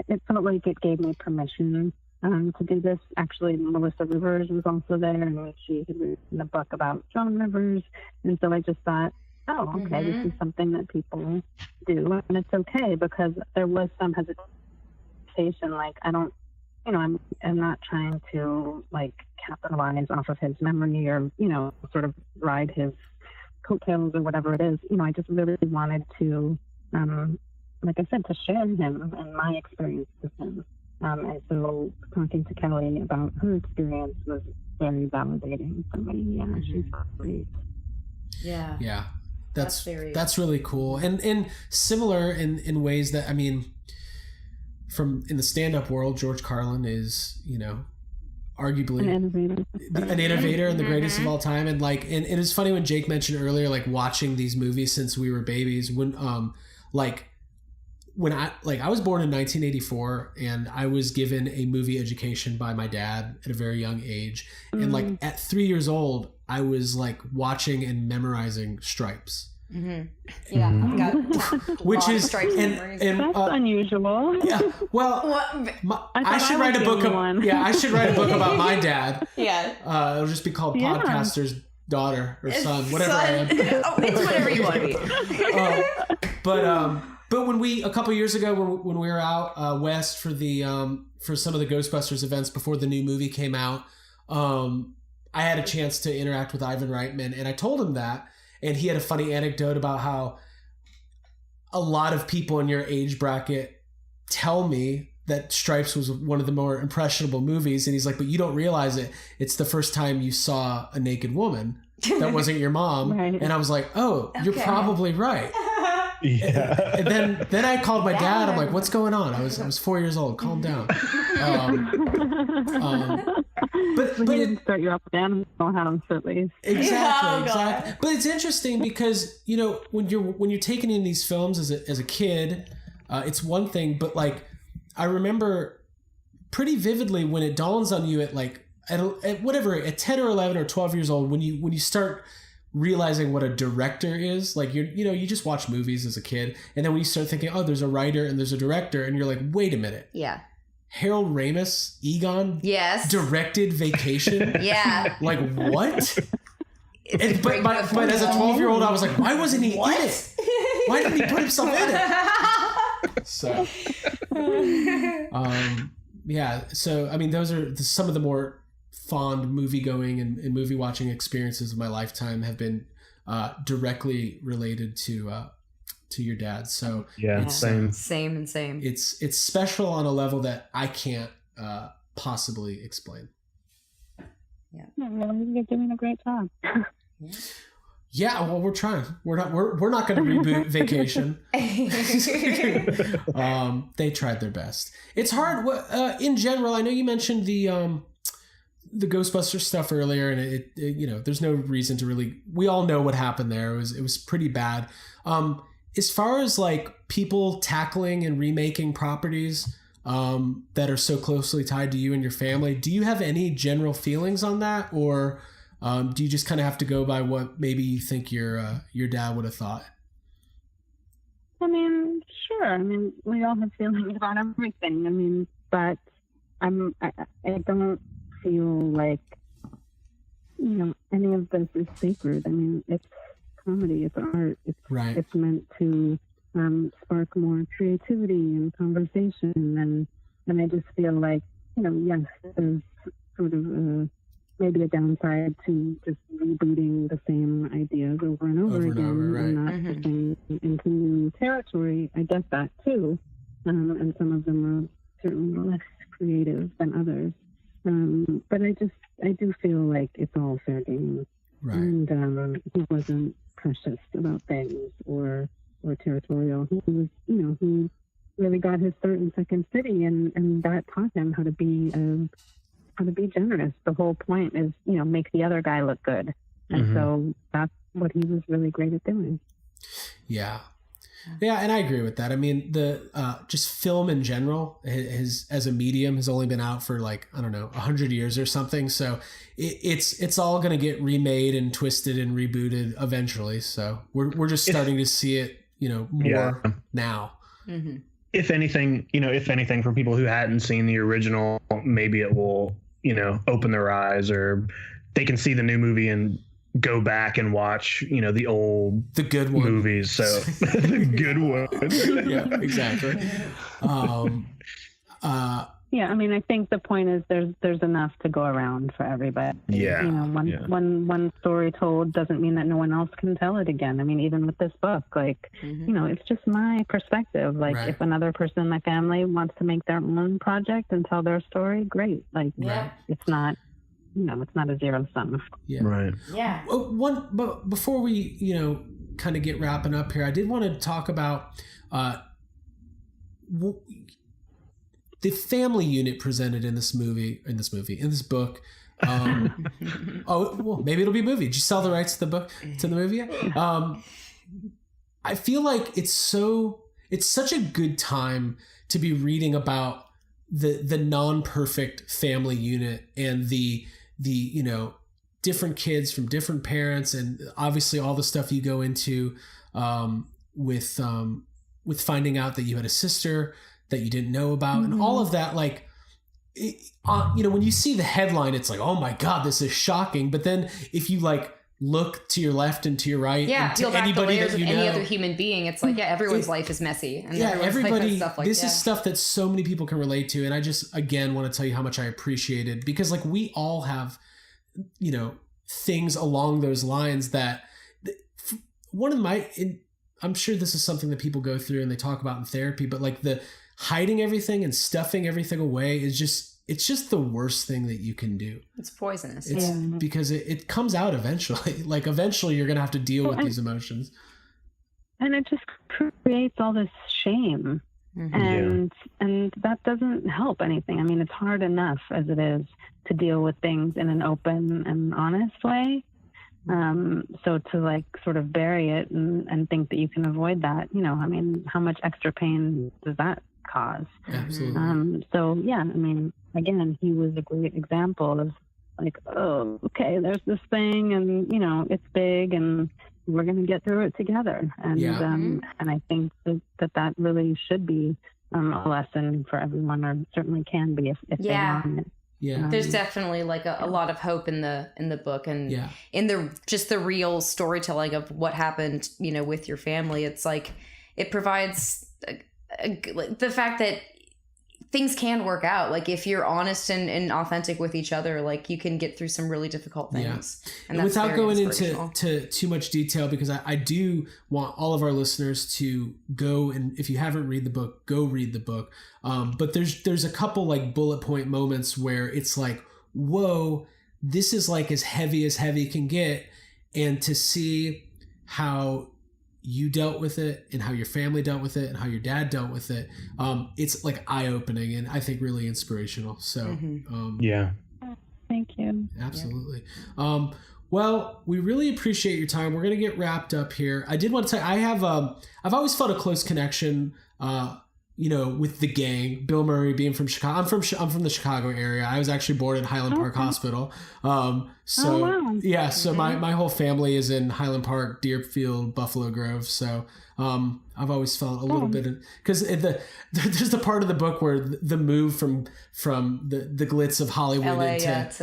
it felt like it gave me permission to do this. Actually, Melissa Rivers was also there, and she had written a book about Joan Rivers. And so I just thought, oh, okay, this is something that people do. And it's okay, because there was some hesitation, like, I don't, you know, I'm not trying to, like, capitalize off of his memory or, you know, sort of ride his coattails or whatever it is. You know, I just really wanted to, like I said, to share him and my experience with him. And so talking to Kelly about her experience was very validating for me. Yeah, she's great. Yeah. That's really cool. And similar in ways that, I mean, from in the stand-up world, George Carlin is, you know, arguably an innovator and the greatest of all time. And like, and it's funny when Jake mentioned earlier, like watching these movies since we were babies, when I was born in 1984, and I was given a movie education by my dad at a very young age. And like at 3 years old, I was like watching and memorizing Stripes. Yeah, I've got which is Stripes and that's unusual. Yeah, well, I should write a book. I should write a book about my dad. It'll just be called Podcaster's Daughter or Son, whatever I am. It's whatever you want to be. But when a couple years ago, when we were out west for the for some of the Ghostbusters events before the new movie came out, I had a chance to interact with Ivan Reitman, and I told him that, and he had a funny anecdote about how a lot of people in your age bracket tell me that Stripes was one of the more impressionable movies, and he's like, but you don't realize it. It's the first time you saw a naked woman that wasn't your mom. Right. And I was like, oh, you're probably right. Yeah. And then I called my dad. I'm like, what's going on? I was 4 years old. Calm down. But he didn't start you off with Animal House, at least. Exactly. But it's interesting because, you know, when you're taking in these films as a kid, it's one thing. But like, I remember pretty vividly when it dawns on you at 10 or 11 or 12 years old, when you start realizing what a director is. Like, you just watch movies as a kid, and then when you start thinking, oh, there's a writer and there's a director, and you're like, wait a minute. Yeah. Harold Ramis, Egon, directed Vacation. Yeah. Like, what? But as a 12-year-old, I was like, why wasn't he in it? Why didn't he put himself in it? So, yeah. So, I mean, those are some of the more fond movie-going and movie-watching experiences of my lifetime have been directly related to to your dad. So yeah, same. It's special on a level that I can't possibly explain. Yeah, well, you're doing a great job. Yeah, well, we're trying. We're not going to reboot Vacation. They tried their best. It's hard. In general, I know you mentioned the Ghostbusters stuff earlier, and it you know, there's no reason to really. We all know what happened there. It was pretty bad. As far as like people tackling and remaking properties that are so closely tied to you and your family, do you have any general feelings on that, or do you just kind of have to go by what maybe you think your dad would have thought? I mean, sure. I mean, we all have feelings about everything. I mean, but I don't feel like, you know, any of this is sacred. I mean, it's comedy, it's art. It's meant to spark more creativity and conversation. And I just feel like, you know, yes, there's sort of maybe a downside to just rebooting the same ideas over and over again, and not pushing into new territory. I get that too, and some of them are certainly less creative than others. But I do feel like it's all fair game, and he wasn't precious about things or territorial. He was, you know, he really got his start in Second City, and that taught him how to be generous. The whole point is, you know, make the other guy look good. And so that's what he was really great at doing. Yeah. Yeah, and I agree with that. I mean, the just film in general as a medium has only been out for like, I don't know, 100 years or something. So it's all going to get remade and twisted and rebooted eventually. So we're just starting to see it, you know, more now. Mm-hmm. If anything, for people who hadn't seen the original, maybe it will, you know, open their eyes, or they can see the new movie and go back and watch, you know, the good movies. So the good one. Yeah, exactly. Yeah, I mean, I think the point is there's enough to go around for everybody. Yeah. You know, one story told doesn't mean that no one else can tell it again. I mean, even with this book, like, you know, it's just my perspective. Like, if another person in my family wants to make their own project and tell their story, great. Like, it's not, you know, it's not a zero sum. Yeah. Right. Yeah. But before we, you know, kind of get wrapping up here, I did want to talk about the family unit presented in this book. Oh, well, maybe it'll be a movie. Did you sell the rights to the movie yet? I feel like it's such a good time to be reading about the non-perfect family unit and the you know, different kids from different parents, and obviously all the stuff you go into with finding out that you had a sister that you didn't know about, and all of that. Like, you know, when you see the headline, it's like, oh my God, this is shocking. But then if you like look to your left and to your right, and to peel back anybody the layers that you of know, any other human being, it's like, everyone's life is messy. And everybody. Stuff like this is stuff that so many people can relate to, and I just again want to tell you how much I appreciate it, because like we all have, you know, things along those lines that one of my. I'm sure this is something that people go through and they talk about in therapy, but like the hiding everything and stuffing everything away is it's just the worst thing that you can do. It's poisonous. Because it comes out eventually. Like eventually you're going to have to deal with these emotions. And it just creates all this shame. And that doesn't help anything. I mean, it's hard enough as it is to deal with things in an open and honest way. So to like sort of bury it and think that you can avoid that, you know, I mean, how much extra pain does that cause? Absolutely. So yeah, I mean, again, he was a great example of like, oh, okay, there's this thing, and you know, it's big, and we're going to get through it together. And and I think that really should be a lesson for everyone, or certainly can be if they want it. Yeah, there's definitely like a lot of hope in the book, and in the real storytelling of what happened, you know, with your family. It's like it provides the fact that things can work out. Like if you're honest and authentic with each other, like you can get through some really difficult things. Yeah. And that's without going into too much detail, because I do want all of our listeners to go, and if you haven't read the book, go read the book. But there's a couple like bullet point moments where it's like, whoa, this is like as heavy can get. And to see how you dealt with it and how your family dealt with it and how your dad dealt with it, it's like eye-opening and I think really inspirational. So yeah, thank you. Absolutely. Well, we really appreciate your time. We're gonna get wrapped up here. I did want to tell you, I've always felt a close connection with the gang. Bill Murray being from Chicago. I'm from the Chicago area. I was actually born in Highland Park Hospital. Wow. So my whole family is in Highland Park, Deerfield, Buffalo Grove. So I've always felt a little bit of, because there's the part of the book where the move from the glitz of Hollywood LA,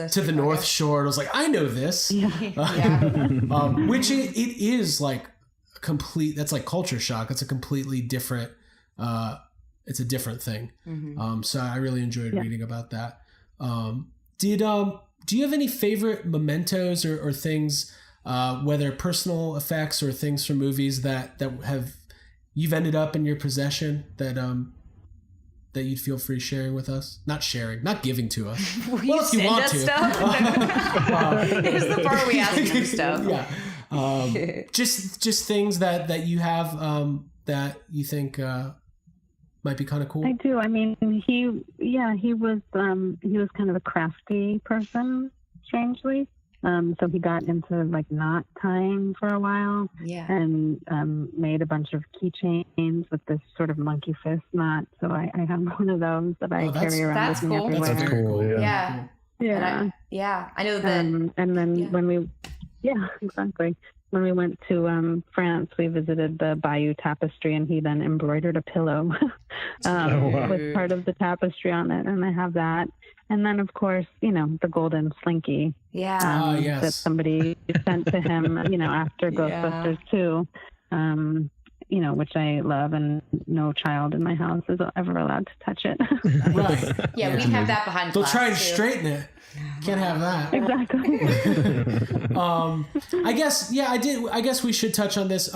to the North Shore. And I was like, I know this. Which it is like complete. That's like culture shock. It's a completely different. It's a different thing. So I really enjoyed reading about that. Do you have any favorite mementos or things, whether personal effects or things from movies that you've ended up in your possession that you'd feel free sharing with us? Not sharing, not giving to us. Will you if you send want us to. stuff? Here's the part we ask you stuff. Yeah. Just things that you have that you think might be kind of cool. I do. I mean, he was kind of a crafty person, strangely. So he got into like knot tying for a while. Yeah. And made a bunch of keychains with this sort of monkey fist knot. So I have one of those that I carry around with me everywhere. That's cool. Yeah. I know that. And then when we, exactly. When we went to France, we visited the Bayeux Tapestry, and he then embroidered a pillow with part of the tapestry on it, and I have that. And then, of course, the golden slinky that somebody sent to him, after Ghostbusters 2, which I love, and no child in my house is ever allowed to touch it. Right. Yeah, we have that behind They'll glass, try and too. straighten it. Can't have that. Exactly. I guess we should touch on this.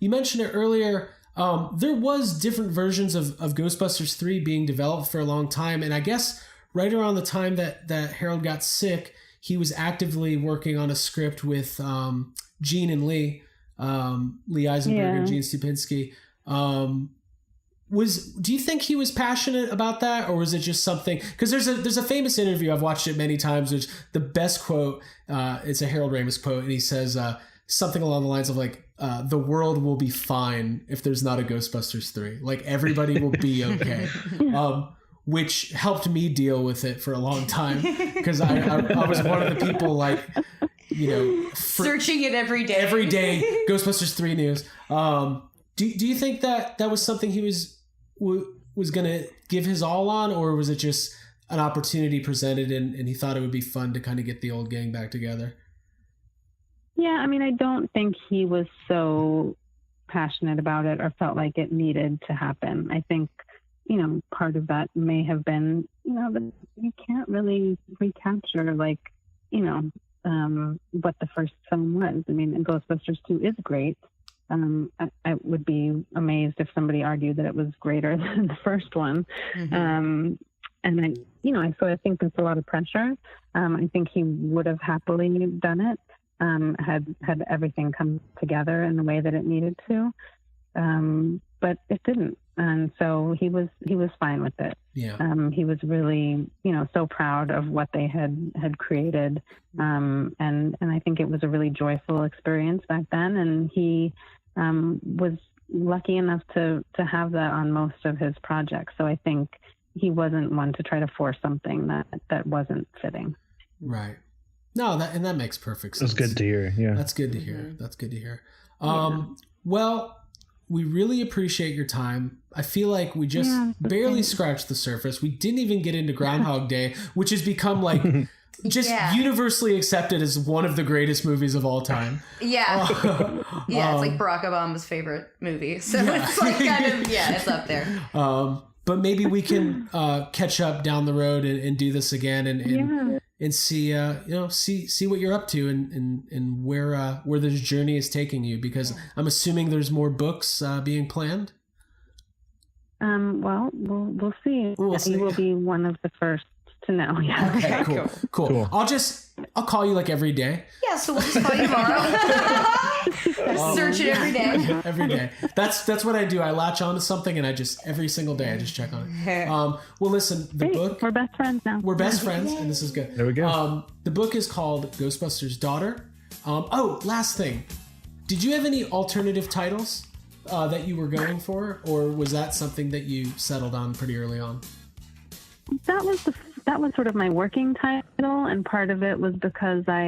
You mentioned it earlier. There was different versions of Ghostbusters 3 being developed for a long time. And I guess right around the time that Harold got sick, he was actively working on a script with Gene and Lee Eisenberg and Gene Stupinski. Do you think he was passionate about that, or was it just something? Because there's a famous interview, I've watched it many times, which the best quote, it's a Harold Ramis quote, and he says something along the lines of like, the world will be fine if there's not a Ghostbusters 3. Like everybody will be okay. Which helped me deal with it for a long time, because I was one of the people like, searching it every day. Every day, Ghostbusters 3 news. Do you think that was something he was going to give his all on, or was it just an opportunity presented and he thought it would be fun to kind of get the old gang back together? Yeah, I mean, I don't think he was so passionate about it or felt like it needed to happen. I think, part of that may have been, that you can't really recapture what the first film was. I mean, Ghostbusters 2 is great. I would be amazed if somebody argued that it was greater than the first one. And so I think there's a lot of pressure. I think he would have happily done it had everything come together in the way that it needed to. But it didn't. And so he was fine with it. Yeah. He was really, so proud of what they had created. And I think it was a really joyful experience back then. And he was lucky enough to have that on most of his projects. So I think he wasn't one to try to force something that wasn't fitting. Right. No, that makes perfect sense. That's good to hear. Yeah. That's good to hear. That's good to hear. Well, we really appreciate your time. I feel like we just barely scratched the surface. We didn't even get into Groundhog Day, which has become like just universally accepted as one of the greatest movies of all time. Yeah. It's like Barack Obama's favorite movie. So it's like kind of, it's up there. but maybe we can catch up down the road and do this again and see see what you're up to and where this journey is taking you, because I'm assuming there's more books being planned. Well, we'll see. We'll see. You will be one of the first to know. Yeah. Okay, cool. I'll call you like every day. Yeah, so we'll just call you tomorrow. Search it every day. Every day. That's what I do. I latch onto something and every single day I just check on it. Well, listen, the book. We're best friends now. We're best friends, and this is good. There we go. The book is called Ghostbusters' Daughter. Last thing. Did you have any alternative titles that you were going for, or was that something that you settled on pretty early on? That was sort of my working title, and part of it was because I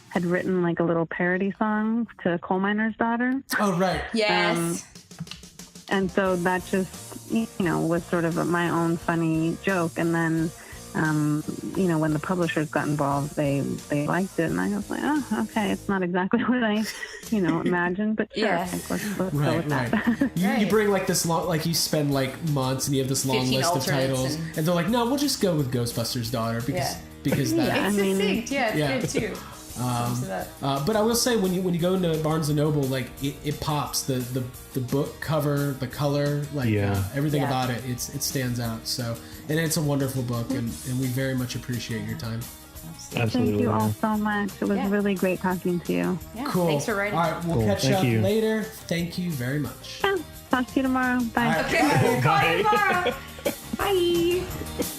had written like a little parody song to Coal Miner's Daughter. Oh, right. Yes. And so that just, was sort of my own funny joke. And then, when the publishers got involved, they liked it. And I was like, oh, okay, it's not exactly what I, imagined, but sure, let's go with that. You bring like this long, like you spend like months and you have this long list of titles. And they're like, no, we'll just go with Ghostbusters' Daughter because that. It's succinct. It's good too. But I will say when you go into Barnes and Noble, like it pops the book cover, the color, like everything about it. It stands out. So, and it's a wonderful book, and we very much appreciate your time. Absolutely. Thank you all so much. It was really great talking to you. Yeah, cool. Thanks for writing. All right, we'll catch up later. Thank you very much. Yeah, talk to you tomorrow. Bye. Okay, we'll call you tomorrow. Bye.